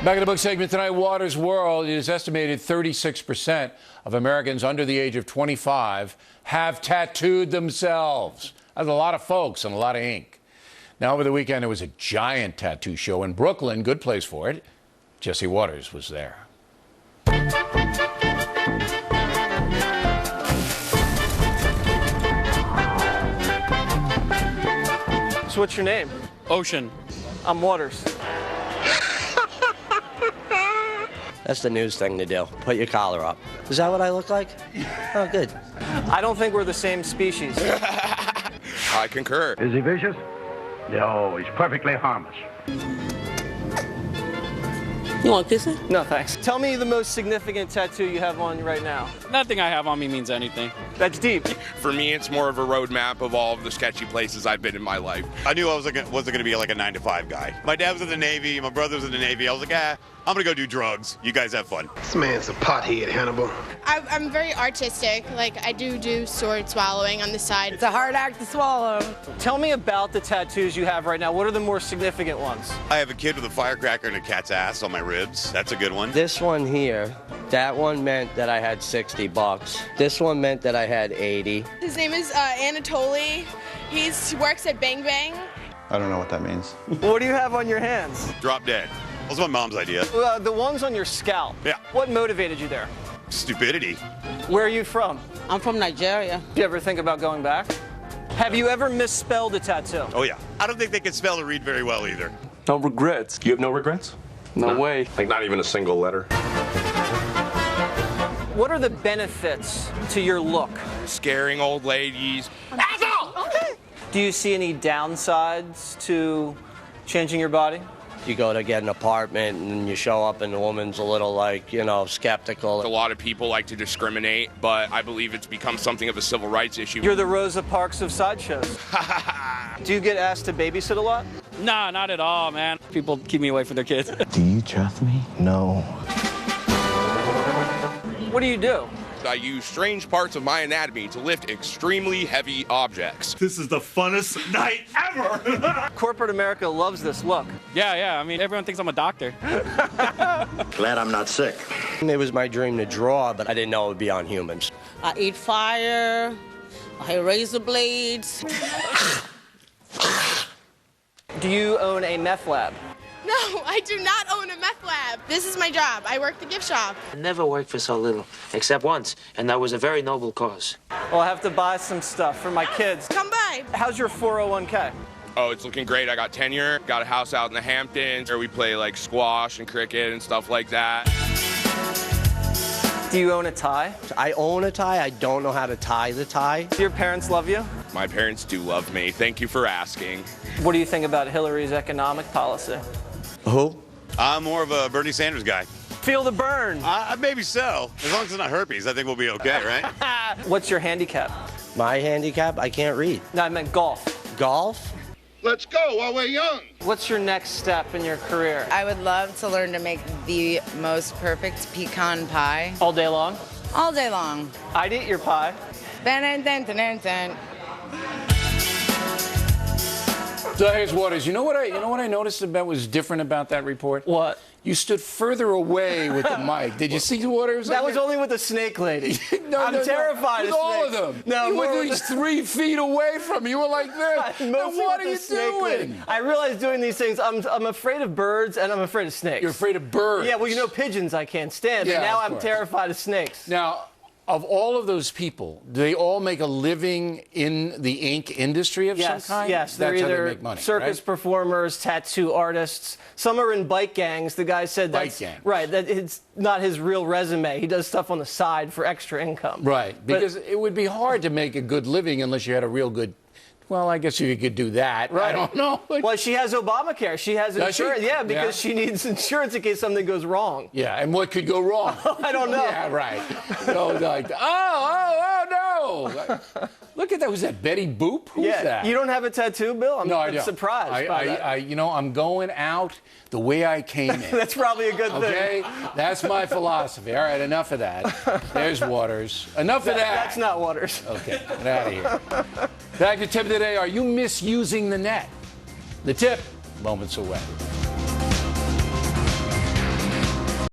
Back in the book segment tonight, Waters' World. It is estimated 36% of Americans under the age of 25 have tattooed themselves. That's a lot of folks and a lot of ink. Now, over the weekend, there was a giant tattoo show in Brooklyn. Good place for it. Jesse Waters was there. So what's your name? Ocean. I'm Waters. That's the news thing to do. Put your collar up. Is that what I look like? Oh, good. I don't think we're the same species. I concur. Is he vicious? No, he's perfectly harmless. You want kissing? No, thanks. Tell me the most significant tattoo you have on you right now. Nothing I have on me means anything. That's deep. For me, it's more of a roadmap of all of the sketchy places I've been in my life. I knew I wasn't going to be like a 9-to-5 guy. My dad was in the Navy. My brother was in the Navy. I was like, I'm going to go do drugs. You guys have fun. This man's a pothead, Hannibal. I'm very artistic. Like, I do sword swallowing on the side. It's a hard act to swallow. Tell me about the tattoos you have right now. What are the more significant ones? I have a kid with a firecracker and a cat's ass on my ribs. That's a good one. This one here, that one meant that I had $60. This one meant that I had 80. His name is Anatoly. He works at Bang Bang. I don't know what that means. What do you have on your hands? Drop dead. That was my mom's idea. The ones on your scalp. Yeah. What motivated you there? Stupidity. Where are you from? I'm from Nigeria. Do you ever think about going back? Have you ever misspelled a tattoo? Oh, yeah. I don't think they can spell or read very well either. No regrets. You have no regrets? No way. Like not even a single letter. What are the benefits to your look? Scaring old ladies. Do you see any downsides to changing your body? You go to get an apartment and you show up and the woman's a little like, skeptical. A lot of people like to discriminate, but I believe it's become something of a civil rights issue. You're the Rosa Parks of sideshows. Do you get asked to babysit a lot? Nah, not at all, man. People keep me away from their kids. Do you trust me? No. What do you do? I use strange parts of my anatomy to lift extremely heavy objects. This is the funnest night ever! Corporate America loves this look. Yeah. I mean, everyone thinks I'm a doctor. Glad I'm not sick. It was my dream to draw, but I didn't know it would be on humans. I eat fire. I have razor blades. Do you own a meth lab? No, I do not own a meth lab. This is my job. I work the gift shop. I never worked for so little, except once, and that was a very noble cause. Well, I have to buy some stuff for my kids. Come by. How's your 401k? Oh, it's looking great. I got tenure, got a house out in the Hamptons where we play like squash and cricket and stuff like that. Do you own a tie? I own a tie. I don't know how to tie the tie. Do your parents love you? My parents do love me. Thank you for asking. What do you think about Hillary's economic policy? Who? I'm more of a Bernie Sanders guy. Feel the burn. Maybe so. As long as it's not herpes, I think we'll be okay, right? What's your handicap? My handicap? I can't read. No, I meant golf. Golf? Let's go while we're young. What's your next step in your career? I would love to learn to make the most perfect pecan pie. All day long? All day long. I'd eat your pie. Dun, dun, dun, dun, dun. So here's Waters. You know what I noticed about was different about that report? What? You stood further away with the mic. Did you see Waters? That was only with the snake lady. I'm terrified with of all of snakes. them. No, you were at least 3 feet away from me. You were like this. Now, what are you doing? I realize doing these things, I'm afraid of birds and I'm afraid of snakes. You're afraid of birds. Yeah, well, pigeons I can't stand, Yeah, but now of I'm course. terrified of snakes. Now, of all of those people, do they all make a living in the ink industry of some kind? Yes, they're That's how either they make money, circus right? performers, tattoo artists. Some are in bike gangs. The guy said that's gangs. right. That it's not his real resume. He does stuff on the side for extra income. Right, because it would be hard to make a good living unless you had a real good. Well, I guess you could do that. Right. I don't know. Well, she has Obamacare. She has Does she? insurance. Yeah, because Yeah. she needs insurance in case something goes wrong. Yeah, and what could go wrong? I don't know. Yeah, right. So, like, oh, no. Look at that. Was that Betty Boop? Who's that? You don't have a tattoo, Bill? No, I I'm don't. surprised by that. I'm going out the way I came in. That's probably a good Okay? thing. That's my philosophy. All right, enough of that. There's Waters. Enough of that. That's not Waters. Okay, get out of here. Back to tip of the day. Are you misusing the net? The tip, moments away.